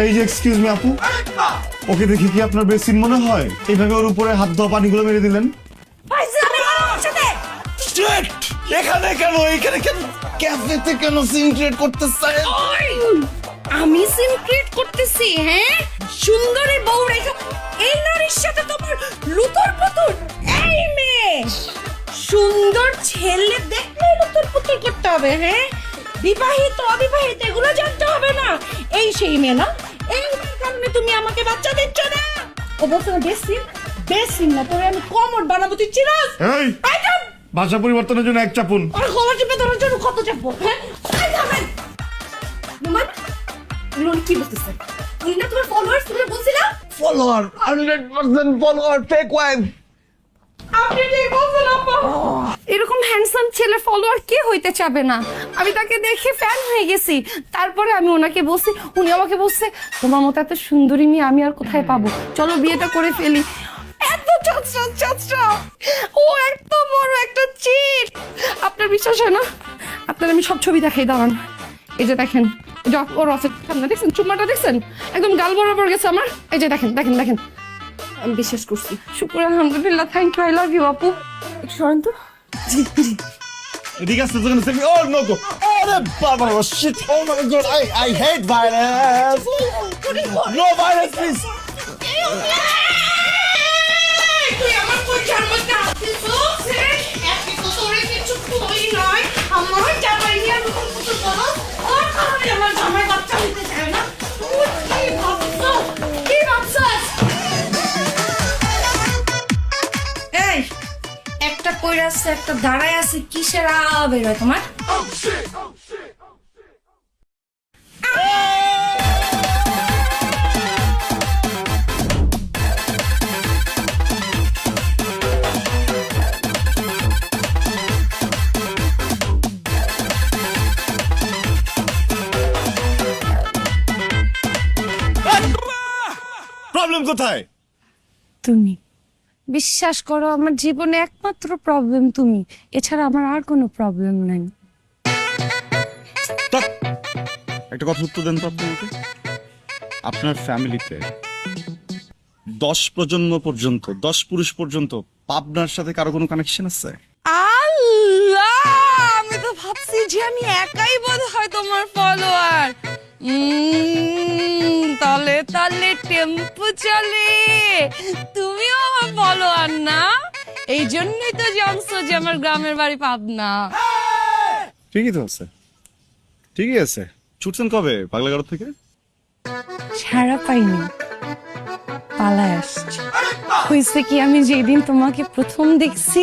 এই যে excuse me আপু, ওকে দেখে কি আপনার বেসিন মনে হয়? এইভাবে ওর উপরে হাত ধোয়া পানিগুলো মেরে দিলেন। এখানে কেন, এখানে কেন, ক্যাফেতে কেন সিন ক্রিয়েট করতেছে? আমি সিন ক্রিয়েট করতেছি? হ্যাঁ, সুন্দরী বউ রেখে এই নারীর সাথে তোমার লুতর পুতুর? এই মেয়ে, সুন্দর ছেলে দেখলে লুতর পুতুর করতে হবে? হ্যাঁ, বিবাহিত অবিবাহিত এগুলো জানতে হবে না? এই সেই মেয়ে না? এই মেয়ের কারণে তুমি আমাকে বাচ্চা দিচ্ছ না? ও বলছে না বেসিন, বেসিন না তোরে আমি কমর বানাবো, তুই চিনাস? এই ভাষা পরিবর্তনের জন্য এক চাপুন। আর গলা টিপে ধরার জন্য কত চাপবো? হ্যাঁ, আই যাবেন রুমান। রুমান কি বলতেছে? উনি না তোমার ফলোয়ার্স, তুমি বলছিলা? Follower 100% follower, fake wife. আপনি ঠিক বলছেন আপা। এরকম হ্যান্ডসাম ছেলে ফলোয়ার কে হইতে চাবে না? আমি তাকে দেখে ফ্যান হয়ে গেছি। তারপরে আমি ওনাকে বলছি, উনি আমাকে বলছে তোমার মতো এত সুন্দরী মেয়ে আমি আর কোথায় পাবো, চলো বিয়েটা করে ফেলি। এত চাচরা ও এত বড় একটা চিট। আপনার বিশ্বাস হয় না? আপনার আমি সব ছবি দেখাই, দাঁড়ান। এই যে দেখেন, ওর অফিস সামনে দেখছেন চুম্মাটা, দেখছেন একদম গাল বরাবর গেছে আমার। এই যে দেখেন দেখেন দেখেন, আমি বিশ্বাস করছি। শুক্র আলহামদুলিল্লাহ, thank you, I love you আপু। একটু সরেন তো। জি জি। এদিকে আসতে যখন সেমি, ও নো গো, আরে বাবা, shit, oh my god, I hate virus, no virus please. তুই আমার পরিচার মধ্যে আসছিস? এত তো তোরে কিছু তুই নয়, আমার জামাই নিয়ে রকম কিছু করো, ওর কারণে আমার জামাই বাচ্চা নিতে চায় না। তুই কি ভাবছিস? কি ভাবছিস? এই একটা কইরা আছে, একটা দাঁড়ায় আছে, কিসের আওয়াজ বের হয় তোমার? প্রবলেম কোথায়? তুমি বিশ্বাস করো, আমার জীবনে একমাত্র প্রবলেম তুমি, এছাড়া আমার আর কোনো প্রবলেম নাই। একটা কথা উত্তর দেন তো আপনি আমাকে। আপনার ফ্যামিলিতে 10 প্রজন্ম পর্যন্ত, 10 পুরুষ পর্যন্ত পাবনার সাথে কারো কোনো কানেকশন আছে? আল্লাহ, আমি তো ভাবছি যে আমি একাই বোধ হয় তোমার ফলোয়ার। তাহলে তাহলে টেম্পু চলে, তুমিও আমার ফলোয়ার না? এই জন্যই তো জানছো যে আমার গ্রামের বাড়ি পাবনা। ঠিকই তো আছে, ঠিকই আছে। ছুটছেন কবে পাগলাগারো থেকে? ছাড়া পাইনি, পালায় আসছি। হয়েছে কি, আমি যেদিন তোমাকে প্রথম দেখছি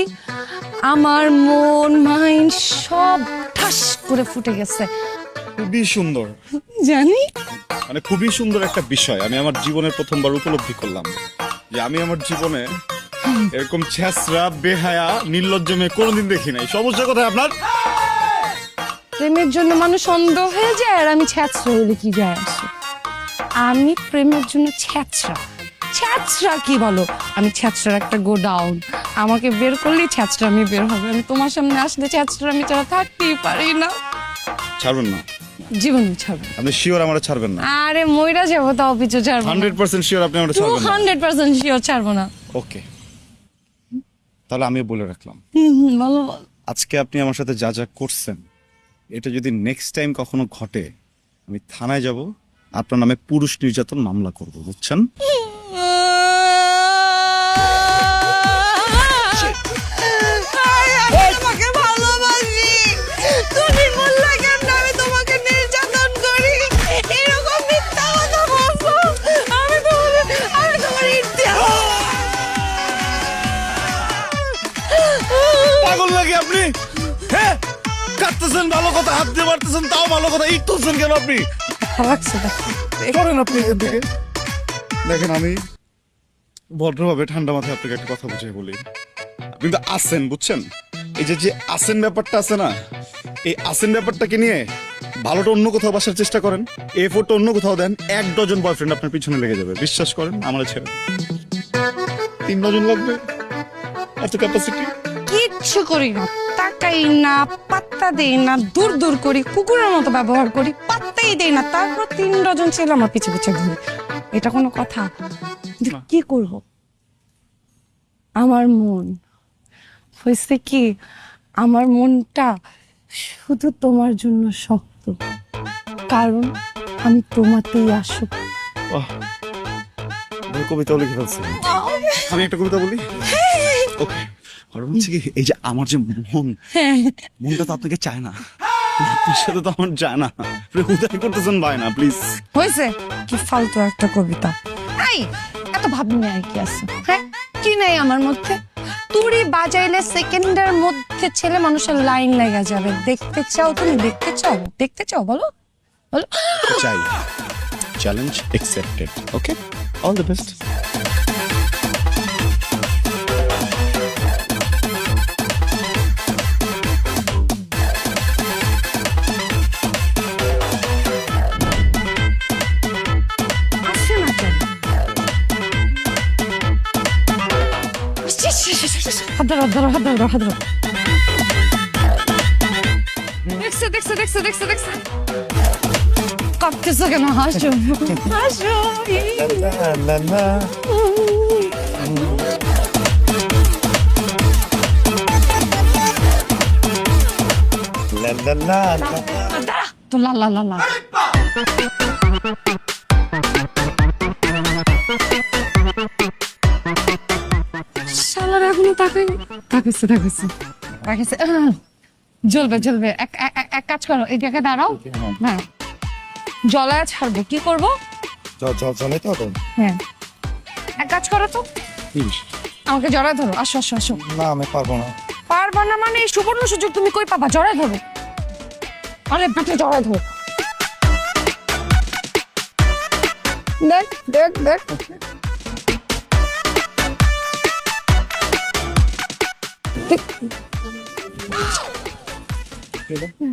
আমার মন মাইন্ড সব ঠাস করে ফুটে গেছে। খুবই সুন্দর, জানি মানে খুবই সুন্দর একটা বিষয়। আমি আমার জীবনের প্রথমবার উপলব্ধি করলাম যে আমি আমার জীবনে এরকম ছেঁচড়া, বেহায়া, নির্লজ্জ মেয়ে কোনোদিন দেখি নাই। সমস্যা কোথায় আপনার? প্রেমের জন্য মানুষ অন্ধ হয়ে যায়, আর আমি ছ্যাঁচড়া হইলে কি যায় আসে? আমি প্রেমের জন্য ছ্যাঁচড়া। ছ্যাঁচড়া কি বলো? আমি ছ্যাঁচড়ার একটা গোডাউন, আমাকে বের করলেই ছ্যাঁচড়া আমি বের হবে। আমি তোমার সামনে আসলে ছ্যাঁচড়া আমি ছাড়া থাকতেই পারি না। ছাড়বেন না? জীবন ছাড়বো। আপনি শিওর আমারে ছাড়বেন না? আরে মইরা যাবো, তাও পিছু ছাড়বো না। 100% শিওর আপনি আমারে ছাড়বেন না? 200% শিওর ছাড়বো না। ওকে, তাহলে আমি বলে রাখলাম, বলো বলো। আজকে আপনি আমার সাথে যা যা করছেন, এটা যদি নেক্সট টাইম কখনো ঘটে, আমি থানায় যাব, আপনার নামে পুরুষ নির্যাতন মামলা করব, বুঝছেন? তোমাকে ভালোবাসি, তুমি বললে কেন আমি তোমাকে নির্যাতন করি? এরকম মিথ্যা কথা বলছো। আমি তোমার ইতিহাস। পাগল লাগে আপনি? হ্যাঁ, কাটতেছেন ভালো কথা, হাত দিয়ে মারতেছেন তাও ভালো কথা, ইট তুলছেন কেন আপনি? ভালো লাগছে দেখো। করেন আপনি এখান থেকে। দেখেন, আমি ভদ্রভাবে ঠান্ডা মাথায় আপনাকে একটা কথা বুঝিয়ে বলি। আপনি তো আসেন, বুঝছেন? এই যে আসেন ব্যাপারটা আছে না, এই আসেন ব্যাপারটাকে নিয়ে ভালোটা অন্য কোথাও বাসার চেষ্টা করেন, এফোর্টটা অন্য কোথাও দেন, 1 ডজন বয়ফ্রেন্ড আপনার পিছনে লেগে যাবে। বিশ্বাস করেন, আমার ছেড়ে 3 ডজন লাগবে, এত ক্যাপাসিটি। কি কিচ্ছু করি না, তাকাই না, পাত্তা দেই না, দূর দূর করি, কুকুরের মতো ব্যবহার করি, পাত্তাই দেই না, তারপর 3 ডজন ছেলে আমার পিছে পিছে ঘুরে। এটা কোনো কথা? কিন্তু কি করব? আমার মন হয়েছে কি, আমার মনটা শুধু তোমার জন্য শক্ত, কারণ আমি তোমাতেই আসব। বাহ, তুমি কবিতাও লিখে ফেলছেন। আমি একটা কবিতা বলি। ওকে, ঘটনা হচ্ছে কি, এই যে আমার যে মনটা তো আপনাকে চায় না, আপনার সাথে তো আমার যায় না, উদয় করতেছেন ভাই না প্লিজ। হয়েছে কি ফালতু একটা কবিতা। এই এত ভাবনি আর কি আছে? হ্যাঁ, কি নাই আমার মধ্যে? তুড়ি বাজাইলে সেকেন্ডের মধ্যে ছেলে মানুষের লাইন লেগে যাবে। দেখতে চাও তুমি? দেখতে চাও? দেখতে চাও? বলো বলো। চাই। Challenge accepted. Okay, all the best. আসছে না কেন? হাত ধরো, হাত ধরো, হাত ধরো, হাত ধরো। দেখছো দেখছো দেখছো দেখছো দেখছো, কাঁপতেছো কেন? হাসো হাসো। দাঁড়া তো, লা লা লা লা। শালার এখনো তাকাইনি। তাকাইছে তাকাইছে তাকাইছে। জ্বলবে জ্বলবে। এক কাজ করো, এটাকে দাঁড়াও। হ্যাঁ, জলায় ছাড়বো। কি করবো? চলে তো হ্যাঁ, এক কাজ করো তো, আমাকে জড়ায় ধরো। আসো আসো আসো। না, আমি পারবো না। পারবা না মানে? এই সুবর্ণ সুযোগ তুমি কই পাবা? জড়ায় ধরো। আরে পেটে জড়ায় ধরো। দেখ দেখ দেখ।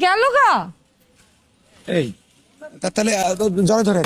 গেল গা। এই তাহলে জলে ধরে